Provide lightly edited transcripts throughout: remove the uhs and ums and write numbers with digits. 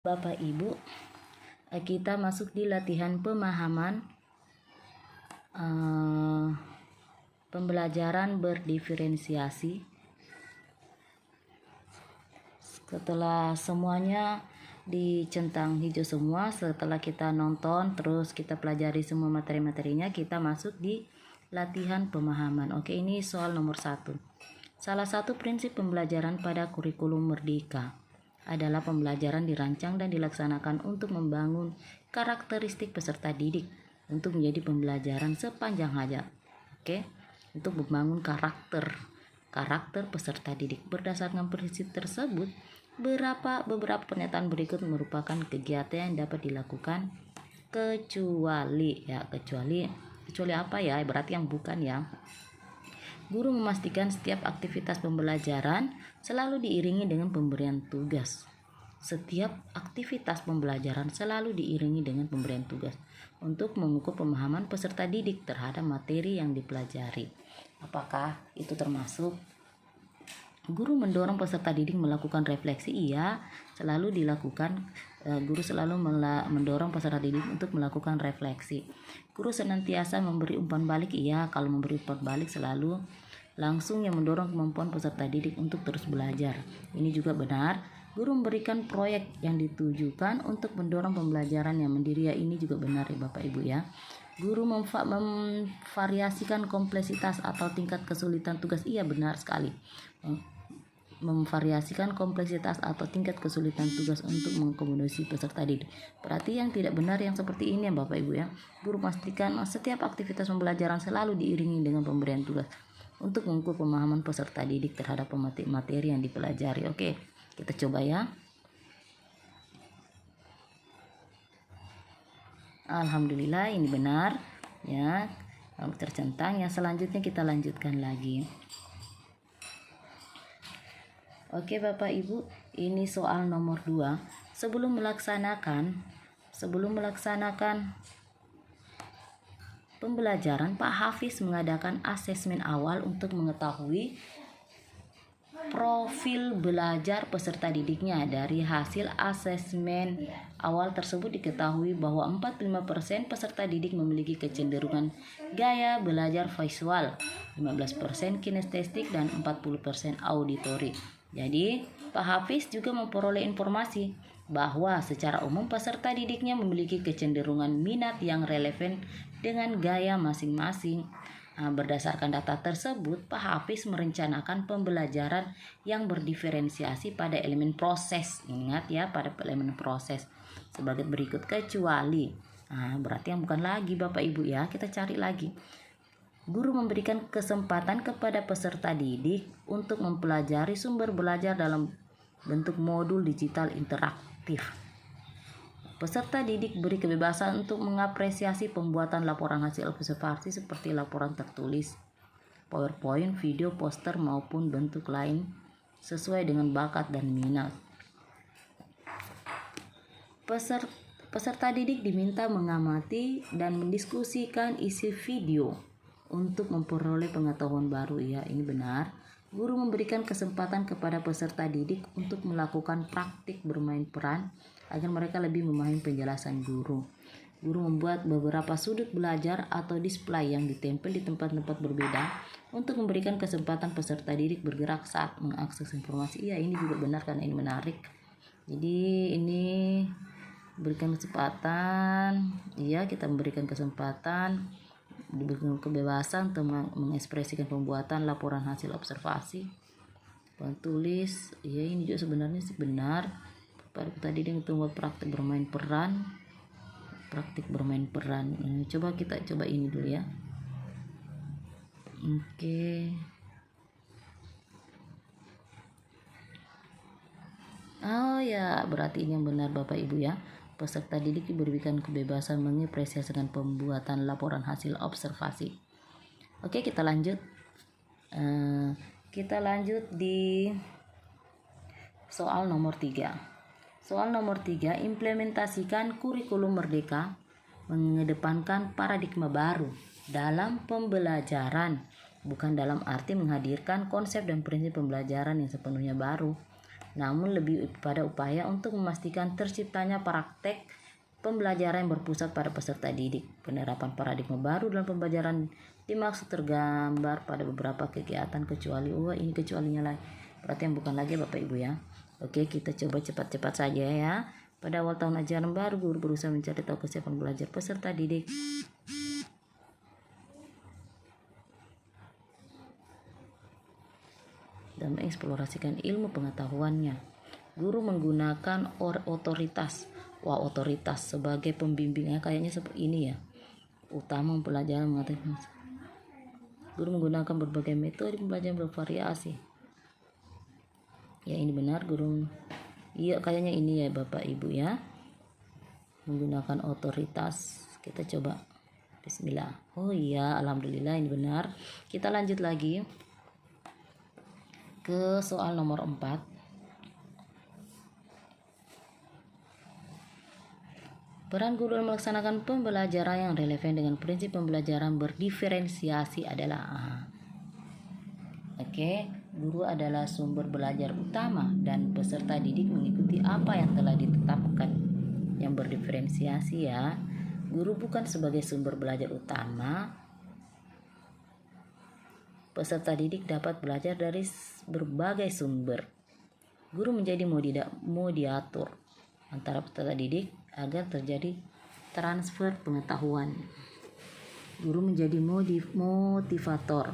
Bapak Ibu, kita masuk di latihan pemahaman pembelajaran berdiferensiasi. Setelah semuanya dicentang hijau semua, setelah kita nonton terus kita pelajari semua materi-materinya, kita masuk di latihan pemahaman. Oke, ini soal nomor 1. Salah satu prinsip pembelajaran pada kurikulum Merdeka adalah pembelajaran dirancang dan dilaksanakan untuk membangun karakteristik peserta didik untuk menjadi pembelajaran sepanjang hayat. Oke, untuk membangun karakter peserta didik. Berdasarkan prinsip tersebut, beberapa pernyataan berikut merupakan kegiatan yang dapat dilakukan kecuali apa ya? Berarti yang bukan ya. Guru memastikan setiap aktivitas pembelajaran selalu diiringi dengan pemberian tugas. Setiap aktivitas pembelajaran selalu diiringi dengan pemberian tugas untuk mengukur pemahaman peserta didik terhadap materi yang dipelajari. Apakah itu termasuk? Guru mendorong peserta didik melakukan refleksi. Iya, selalu dilakukan. Guru selalu mendorong peserta didik untuk melakukan refleksi. Guru senantiasa memberi umpan balik. Iya, kalau memberi umpan balik selalu langsung yang mendorong kemampuan peserta didik untuk terus belajar. Ini juga benar. Guru memberikan proyek yang ditujukan untuk mendorong pembelajaran yang mandiri. Ya, ini juga benar ya Bapak Ibu ya. Guru memvariasikan kompleksitas atau tingkat kesulitan tugas. Iya, benar sekali. Memvariasikan kompleksitas atau tingkat kesulitan tugas untuk mengakomodasi peserta didik. Berarti yang tidak benar yang seperti ini ya Bapak Ibu ya. Guru pastikan setiap aktivitas pembelajaran selalu diiringi dengan pemberian tugas untuk mengukur pemahaman peserta didik terhadap materi yang dipelajari. Oke, kita coba ya. Alhamdulillah ini benar ya. Tercentang. Yang selanjutnya kita lanjutkan lagi. Oke Bapak Ibu, ini soal nomor 2. Sebelum melaksanakan pembelajaran, Pak Hafiz mengadakan asesmen awal untuk mengetahui profil belajar peserta didiknya. Dari hasil asesmen awal tersebut diketahui bahwa 45% peserta didik memiliki kecenderungan gaya belajar visual, 15% kinestetik, dan 40% auditori. Jadi, Pak Hafiz juga memperoleh informasi bahwa secara umum peserta didiknya memiliki kecenderungan minat yang relevan dengan gaya masing-masing. Berdasarkan data tersebut, Pak Hafiz merencanakan pembelajaran yang berdiferensiasi pada elemen proses. Ingat ya, pada elemen proses. Sebagai berikut, kecuali. Berarti yang bukan lagi Bapak Ibu ya, kita cari lagi. Guru memberikan kesempatan kepada peserta didik untuk mempelajari sumber belajar dalam bentuk modul digital interaktif. Peserta didik beri kebebasan untuk mengapresiasi pembuatan laporan hasil observasi seperti laporan tertulis, PowerPoint, video, poster, maupun bentuk lain sesuai dengan bakat dan minat. Peserta didik diminta mengamati dan mendiskusikan isi video untuk memperoleh pengetahuan baru. Ya, ini benar. Guru memberikan kesempatan kepada peserta didik untuk melakukan praktik bermain peran agar mereka lebih memahami penjelasan guru. Guru membuat beberapa sudut belajar atau display yang ditempel di tempat-tempat berbeda untuk memberikan kesempatan peserta didik bergerak saat mengakses informasi. Ya, ini juga benar karena ini menarik. Jadi ini berikan kesempatan. Iya, kita memberikan kesempatan, diberikan kebebasan untuk mengekspresikan pembuatan laporan hasil observasi, tulis. Ya, ini juga sebenarnya sih benar. Tadi dia membuat praktik bermain peran. Coba kita coba ini dulu ya. Oke. Oh ya, berarti ini yang benar Bapak Ibu ya. Peserta didik diberikan kebebasan mengapresiasikan pembuatan laporan hasil observasi. Oke, kita lanjut. Kita lanjut di soal nomor 3. Soal nomor 3, implementasikan kurikulum Merdeka mengedepankan paradigma baru dalam pembelajaran, bukan dalam arti menghadirkan konsep dan prinsip pembelajaran yang sepenuhnya baru. namun lebih pada upaya untuk memastikan terciptanya praktek pembelajaran yang berpusat pada peserta didik. Penerapan paradigma baru dalam pembelajaran dimaksud tergambar pada beberapa kegiatan kecuali ini kecualinya lagi. Berarti yang bukan lagi Bapak Ibu ya. Oke, kita coba cepat-cepat saja ya. Pada awal tahun ajaran baru, guru berusaha mencari tahu kesiapan belajar peserta didik dan mengeksplorasikan ilmu pengetahuannya. Guru menggunakan otoritas. Otoritas sebagai pembimbingnya kayaknya seperti ini ya. Utama pembelajaran mengatakan. Guru menggunakan berbagai metode pembelajaran bervariasi. Ya, ini benar guru. Iya, kayaknya ini ya Bapak Ibu ya. Menggunakan otoritas. Kita coba. Bismillah. Oh iya, alhamdulillah ini benar. Kita lanjut lagi ke soal nomor 4. Peran guru dalam melaksanakan pembelajaran yang relevan dengan prinsip pembelajaran berdiferensiasi adalah guru adalah sumber belajar utama dan peserta didik mengikuti apa yang telah ditetapkan. Yang berdiferensiasi ya. Guru bukan sebagai sumber belajar utama. Peserta didik dapat belajar dari berbagai sumber. Guru menjadi mediator antara peserta didik agar terjadi transfer pengetahuan. Guru menjadi motivator,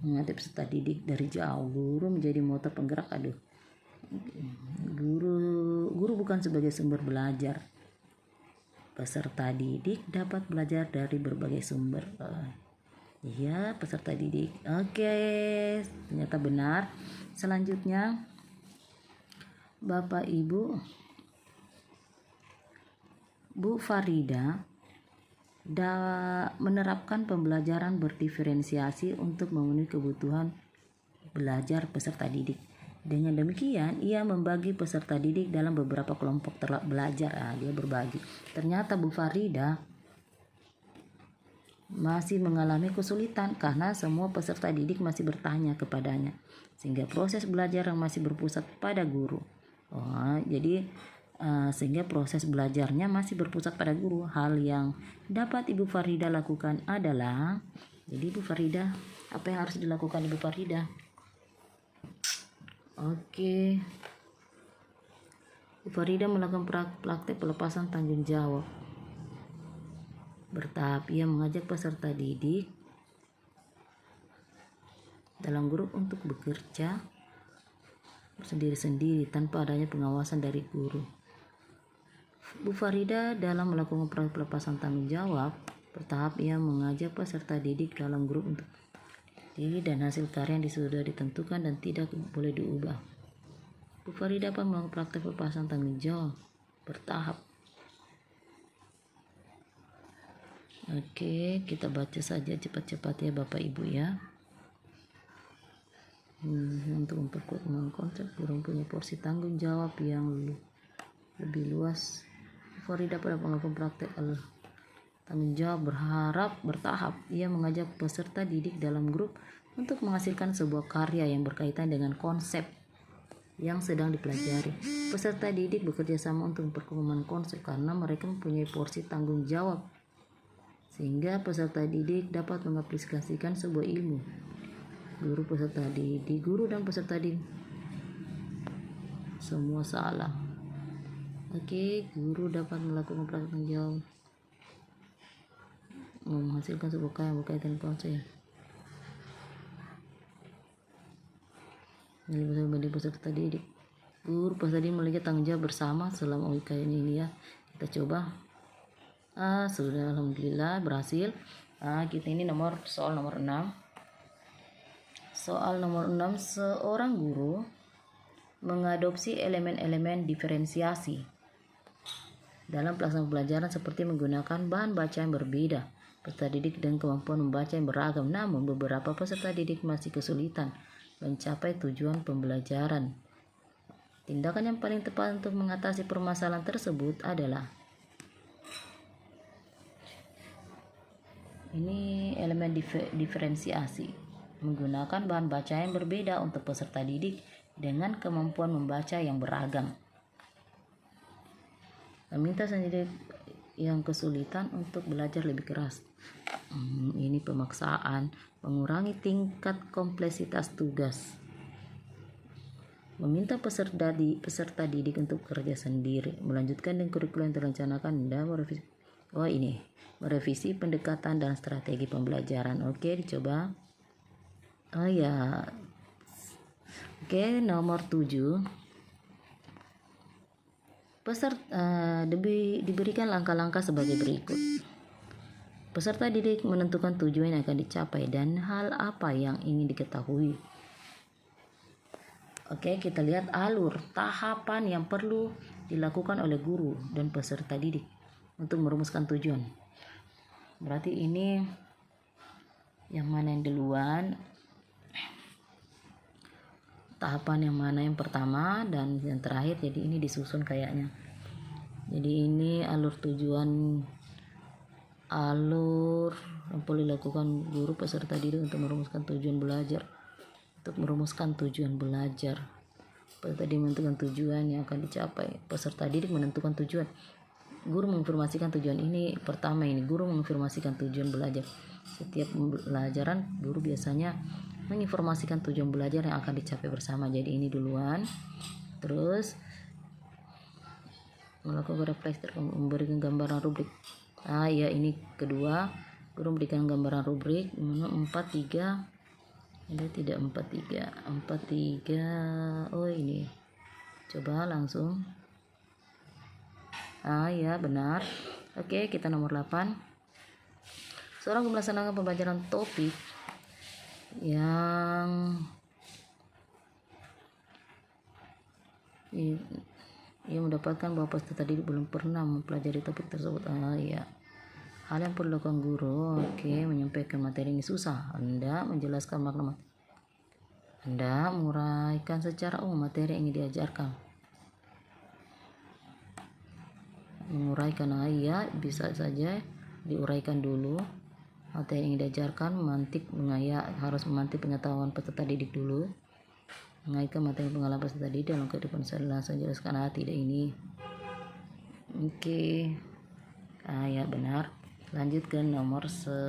mengatasi peserta didik dari jauh. Guru menjadi motor penggerak. Guru bukan sebagai sumber belajar. Peserta didik dapat belajar dari berbagai sumber. Iya, peserta didik. Oke, ternyata benar. Selanjutnya, Bapak Ibu, Bu Farida menerapkan pembelajaran berdiferensiasi untuk memenuhi kebutuhan belajar peserta didik. Dengan demikian, ia membagi peserta didik dalam beberapa kelompok belajar. Dia berbagi. Ternyata Bu Farida masih mengalami kesulitan karena semua peserta didik masih bertanya kepadanya, sehingga proses belajar yang masih berpusat pada guru. Sehingga proses belajarnya masih berpusat pada guru. Hal yang dapat Ibu Farida lakukan adalah, jadi Ibu Farida, apa yang harus dilakukan Ibu Farida? Oke. Ibu Farida melakukan praktek pelepasan tanggung jawab. Bertahap ia mengajak peserta didik dalam grup untuk bekerja sendiri-sendiri tanpa adanya pengawasan dari guru. Bu Farida dalam melakukan pelepasan tanggung jawab bertahap ia mengajak peserta didik dalam grup untuk diri dan hasil karya yang sudah ditentukan dan tidak boleh diubah. Bu Farida melakukan praktek pelepasan tanggung jawab bertahap. Oke, kita baca saja cepat-cepat ya Bapak Ibu ya. Untuk memperkuat konsep, guru punya porsi tanggung jawab yang lebih luas. Farida pada melakukan praktek tanggung jawab bertahap. Ia mengajak peserta didik dalam grup untuk menghasilkan sebuah karya yang berkaitan dengan konsep yang sedang dipelajari. Peserta didik bekerja sama untuk memperkembangkan konsep karena mereka mempunyai porsi tanggung jawab, sehingga peserta didik dapat mengaplikasikan sebuah ilmu. Guru dan peserta didik semua salah. Oke, guru dapat melakukan praktek tanggung jawab menghasilkan sebuah karya berkaitan konsep. Jadi peserta didik, guru peserta didik memiliki tanggung jawab bersama selama UKN ini ya. Kita coba. Sudah, alhamdulillah berhasil. Kita ini soal nomor 6. Soal nomor 6, seorang guru mengadopsi elemen-elemen diferensiasi dalam pelaksanaan pelajaran seperti menggunakan bahan baca yang berbeda, peserta didik dan kemampuan membaca yang beragam. Namun beberapa peserta didik masih kesulitan mencapai tujuan pembelajaran. Tindakan yang paling tepat untuk mengatasi permasalahan tersebut adalah ini elemen diferensiasi. Menggunakan bahan baca yang berbeda untuk peserta didik dengan kemampuan membaca yang beragam. Meminta sendiri yang kesulitan untuk belajar lebih keras. Ini pemaksaan, mengurangi tingkat kompleksitas tugas. Meminta peserta didik untuk bekerja sendiri, melanjutkan dengan kurikulum yang terencanakan, dan merevisi pendekatan dan strategi pembelajaran. Oke, dicoba. Oke, nomor 7. Diberikan langkah-langkah sebagai berikut. Peserta didik menentukan tujuan yang akan dicapai dan hal apa yang ingin diketahui. Oke, kita lihat alur tahapan yang perlu dilakukan oleh guru dan peserta didik untuk merumuskan tujuan. Berarti ini yang mana yang duluan, tahapan yang mana yang pertama dan yang terakhir, jadi ini disusun kayaknya. Jadi ini alur yang perlu dilakukan guru peserta didik untuk merumuskan tujuan belajar. Peserta didik menentukan tujuan yang akan dicapai. Peserta didik menentukan tujuan. Guru menginformasikan tujuan ini. Pertama ini guru menginformasikan tujuan belajar. Setiap pembelajaran guru biasanya menginformasikan tujuan belajar yang akan dicapai bersama. Jadi ini duluan. Terus melakukan refleksi, memberikan gambaran rubrik. Ini kedua, guru memberikan gambaran rubrik 4-3. Ini tidak 4-3. Ini. Coba langsung. Benar. Oke, kita nomor 8. Seorang melaksanakan pembelajaran topik yang ia mendapatkan bahwa peserta didik belum pernah mempelajari topik tersebut. Hal yang perlu dilakukan guru, menyampaikan materi ini susah. Anda menjelaskan makna materi. Anda menguraikan secara umum materi yang ingin diajarkan. Menguraikan, bisa saja diuraikan dulu materi yang diajarkan, harus memantik pengetahuan peserta didik dulu, mengaitkan materi pengalaman peserta didik dalam kehidupan langsung jelaskan. Tidak ini. Oke. Benar. Lanjut ke nomor 9.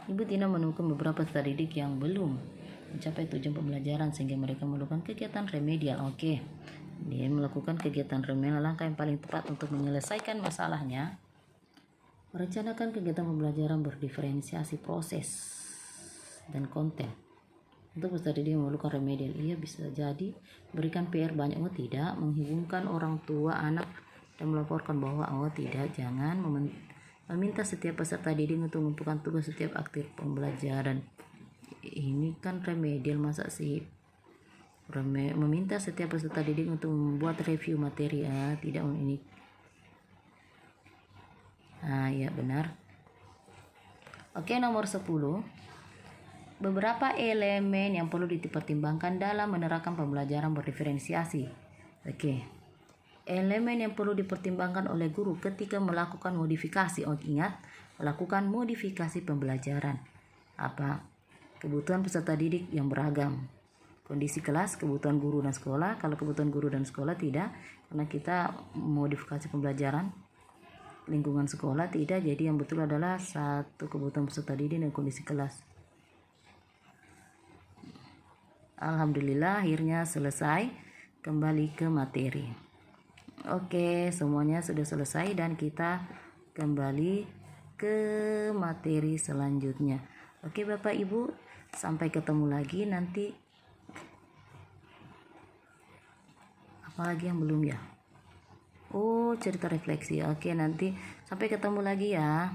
Ibu Tina menemukan beberapa peserta didik yang belum mencapai tujuan pembelajaran sehingga mereka melakukan kegiatan remedial. Dia melakukan kegiatan remedial. Langkah yang paling tepat untuk menyelesaikan masalahnya, merencanakan kegiatan pembelajaran berdiferensiasi proses dan konten. Untuk peserta didik yang memerlukan remedial, ia bisa jadi berikan PR banyak, tidak, menghubungkan orang tua anak dan melaporkan bahwa jangan meminta setiap peserta didik untuk mengumpulkan tugas setiap aktif pembelajaran. Ini kan remedial, masa sih meminta setiap peserta didik untuk membuat review materi. Tidak ini. Benar. Oke, nomor 10. Beberapa elemen yang perlu dipertimbangkan dalam menerapkan pembelajaran berdiferensiasi. Elemen yang perlu dipertimbangkan oleh guru ketika melakukan modifikasi. Ingat, melakukan modifikasi pembelajaran. Kebutuhan peserta didik yang beragam. Kondisi kelas, kebutuhan guru dan sekolah. Kalau kebutuhan guru dan sekolah tidak, karena kita modifikasi pembelajaran lingkungan sekolah, tidak. Jadi yang betul adalah satu, kebutuhan peserta didik dan kondisi kelas. Alhamdulillah akhirnya selesai. Kembali ke materi. Semuanya sudah selesai dan kita kembali ke materi selanjutnya. Bapak Ibu, sampai ketemu lagi nanti. Apalagi yang belum ya? Cerita refleksi. Nanti sampai ketemu lagi ya.